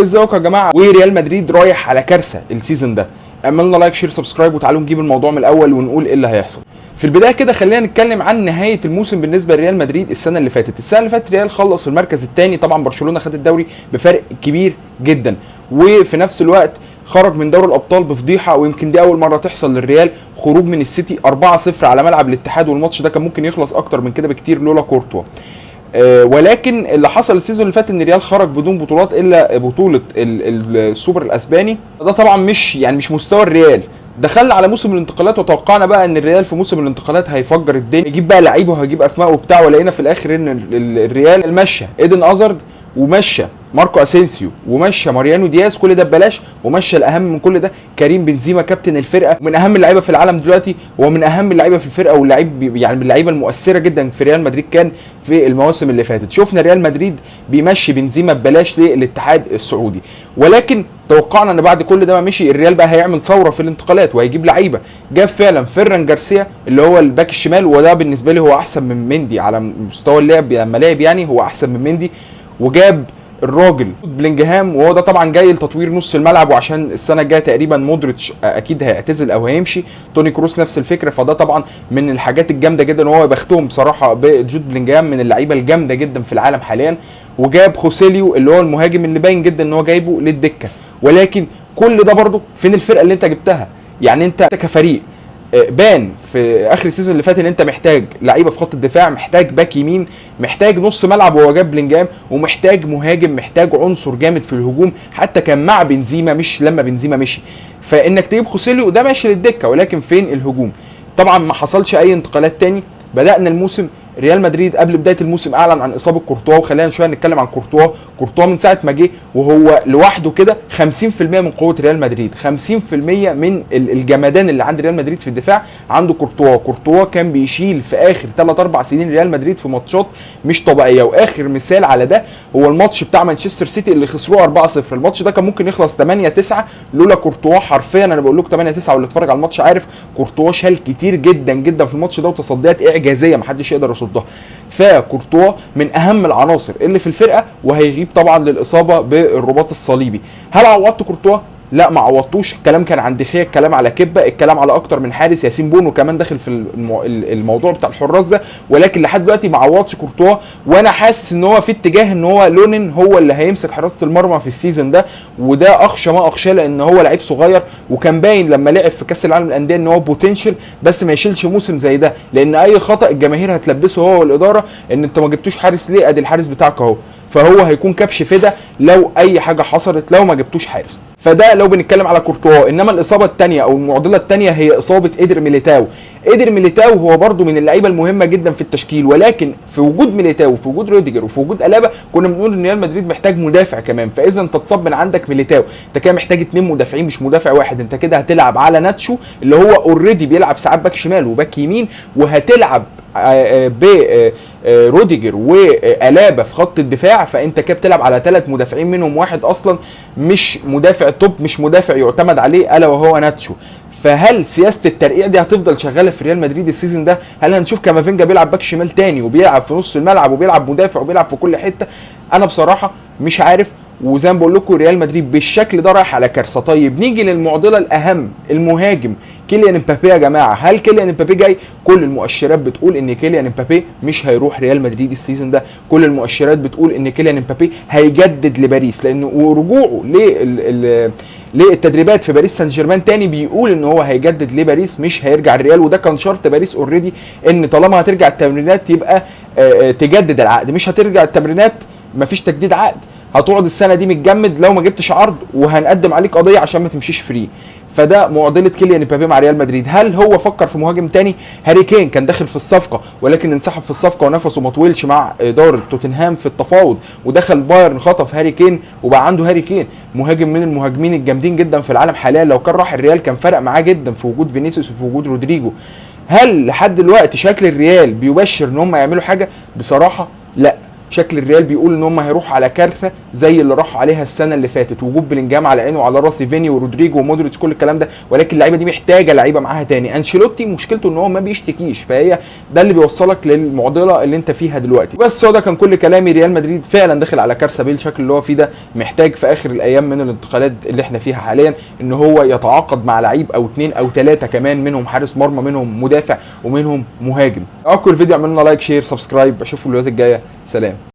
ازيكم يا جماعه؟ وريال مدريد رايح على كارثه السيزون ده. اعملوا لايك شير سبسكرايب وتعالوا نجيب الموضوع من الاول ونقول ايه اللي هيحصل. في البدايه كده خلينا نتكلم عن نهايه الموسم بالنسبه لريال مدريد. السنه اللي فاتت ريال خلص في المركز الثاني، طبعا برشلونه خد الدوري بفرق كبير جدا، وفي نفس الوقت خرج من دوري الابطال بفضيحه، ويمكن دي اول مره تحصل للريال، خروج من السيتي 4-0 على ملعب الاتحاد، والماتش ده كان ممكن يخلص اكتر من كده بكتير لولا كورتوا. ولكن اللي حصل السيزون اللي فات ان ريال خرج بدون بطولات الا بطوله السوبر الاسباني. ده طبعا مش مستوى الريال. دخلنا على موسم الانتقالات وتوقعنا بقى ان الريال في موسم الانتقالات هيفجر الدنيا، يجيب بقى لعيبه وهيجيب اسماء وبتاع، ولقينا في الاخر ان الريال مشى ايدن ازارد ومشى ماركو اسينسيو ومشى ماريانو دياز، كل ده ببلاش، ومشى الاهم من كل ده كريم بنزيما كابتن الفرقه، ومن اهم اللعيبه في العالم دلوقتي، ومن اهم اللعيبه في الفرقه، واللعيب يعني من اللعيبه المؤثره جدا في ريال مدريد كان في المواسم اللي فاتت. شفنا ريال مدريد بيمشي بنزيما ببلاش للاتحاد السعودي، ولكن توقعنا ان بعد كل ده ما مشي الريال بقى هيعمل ثوره في الانتقالات وهيجيب لعيبه. جاب فعلا فيران جارسيا اللي هو الباك الشمال، وده بالنسبه لي هو احسن من مندي على مستوى اللعب، لما لعب يعني هو احسن من مندي. وجاب الراجل بلينجهام، وهو ده طبعا جاي لتطوير نص الملعب، وعشان السنه الجايه تقريبا مودريتش اكيد هيعتزل او هيمشي، توني كروس نفس الفكره، فده طبعا من الحاجات الجامده جدا، وهو بختهم بصراحه بجود بلينجهام من اللعيبه الجامده جدا في العالم حاليا. وجاب خوسيليو اللي هو المهاجم اللي باين جدا ان هو جايبه للدكه، ولكن كل ده برضه فين الفرقه اللي انت جبتها؟ يعني انت كفريق بان في اخر السيزون اللي فات ان انت محتاج لعيبه في خط الدفاع، محتاج باك يمين، محتاج نص ملعب وهو جاب بلينجهام، ومحتاج مهاجم، محتاج عنصر جامد في الهجوم، حتى كان مع بنزيما مش لما بنزيما مشي. فانك تجيب خوسيليو ده ماشي للدكه، ولكن فين الهجوم؟ طبعا ما حصلش اي انتقالات تاني. بدانا الموسم ريال مدريد قبل بدايه الموسم اعلن عن اصابه كورتوا، وخلينا شويه نتكلم عن كورتوا من ساعه ما جه وهو لوحده كده 50% من قوه ريال مدريد، 50% من الجمدان اللي عند ريال مدريد في الدفاع عنده كورتوا كان بيشيل في اخر 3-4 سنين ريال مدريد في ماتشات مش طبيعيه. واخر مثال على ده هو الماتش بتاع مانشستر سيتي اللي خسروه 4-0. الماتش ده كان ممكن يخلص 8-9 لولا كورتوا. حرفيا انا بقول لكم 8-9، واللي اتفرج على الماتش عارف كورتوا شال كتير جدا جدا في الماتش ده، وتصديات اعجازيه محدش يقدر يصدها. فكورتوا من اهم العناصر اللي في الفرقه، وهيغيب طبعا للاصابه بالرباط الصليبي. هل عوضت كورتوا؟ لا ما عوضتوش. الكلام كان عن دخيا، الكلام على كبه، الكلام على اكتر من حارس، ياسين بونو كمان داخل في الموضوع بتاع الحراس ده، ولكن لحد دلوقتي ما عوضش كورتوا. وانا حاسس ان هو في اتجاه ان هو لونين هو اللي هيمسك حراسه المرمى في السيزون ده، وده اخشى ما اخشى، لان هو لعيب صغير، وكان باين لما لعب في كاس العالم للانديه ان هو بوتنشال، بس ما يشيلش موسم زي ده، لان اي خطا الجماهير هتلبسه هو والاداره ان انت ما جبتوش حارس ليه، ادي الحارس بتاعك اهو. فهو هيكون كبش فدا لو اي حاجه حصلت لو ما جبتوش حارس. فده لو بنتكلم على كورتوا. انما الاصابه الثانيه او المعضله الثانيه هي اصابه إيدر ميليتاو هو برده من اللعيبه المهمه جدا في التشكيل، ولكن في وجود ميليتاو وفي وجود روديجر وفي وجود ألابا كنا بنقول ان ريال مدريد محتاج مدافع كمان. فاذا انت تصاب من عندك ميليتاو، انت كده محتاج 2 مدافعين مش مدافع واحد. انت كده هتلعب على ناتشو اللي هو اوريدي بيلعب ساعات باك شمال وباك يمين، وهتلعب روديجر وألابا في خط الدفاع. فانت كده بتلعب على 3 مدافعين، منهم واحد اصلا مش مدافع توب، مش مدافع يعتمد عليه، الا وهو ناتشو. فهل سياسه الترقيع دي هتفضل شغاله في ريال مدريد السيزون ده؟ هل هنشوف كامافينجا بيلعب باك شمال تاني وبيلعب في نص الملعب وبيلعب مدافع وبيلعب في كل حته؟ انا بصراحه مش عارف. وزي ما بقول لكم ريال مدريد بالشكل ده رايح على كارثه. طيب نيجي للمعضله الاهم، المهاجم كيليان امبابي. يا جماعه هل كيليان امبابي جاي؟ كل المؤشرات بتقول ان كيليان امبابي مش هيروح ريال مدريد السيزون ده. كل المؤشرات بتقول ان كيليان امبابي هيجدد لباريس، لانه ورجوعه للتدريبات في باريس سان جيرمان تاني بيقول ان هو هيجدد لباريس، مش هيرجع الريال. وده كان شرط باريس اوريدي، ان طالما هترجع التمرينات يبقى تجدد العقد، مش هترجع التمرينات مفيش تجديد عقد، هتقعد السنه دي متجمد لو ما جبتش عرض، وهنقدم عليك قضيه عشان ما تمشيش فري. فده معضله كيليان امبابي مع ريال مدريد. هل هو فكر في مهاجم تاني؟ هاري كين كان داخل في الصفقه، ولكن انسحب في الصفقه ونفسه ما طولش مع اداره توتنهام في التفاوض، ودخل بايرن خطف هاري كين، وبقى عنده هاري كين مهاجم من المهاجمين الجامدين جدا في العالم حاليا. لو كان راح الريال كان فرق معاه جدا في وجود فينيسيوس وفي وجود رودريجو. هل لحد دلوقتي شكل الريال بيبشر ان هم يعملوا حاجه؟ بصراحه لا. شكل الريال بيقول ان هم هيروحوا على كارثه زي اللي راحوا عليها السنه اللي فاتت. وجود بلينجهام على عينه وعلى راسي، فيني ورودريجو ومودريتش كل الكلام ده، ولكن اللعيبه دي محتاجه لعيبه معاها تاني. انشيلوتي مشكلته ان هو ما بيشتكيش، فهي ده اللي بيوصلك للمعضله اللي انت فيها دلوقتي. بس هو ده كان كل كلامي. ريال مدريد فعلا داخل على كارثه بالشكل اللي هو فيه ده، محتاج في اخر الايام من الانتقالات اللي احنا فيها حاليا ان هو يتعاقد مع لعيب او اتنين او تلاته كمان، منهم حارس مرمى، منهم مدافع، ومنهم مهاجم. اذكر الفيديو، اعملوا لنا لايك شير سبسكرايب. اشوفكم الفيديوهات الجايه. سلام.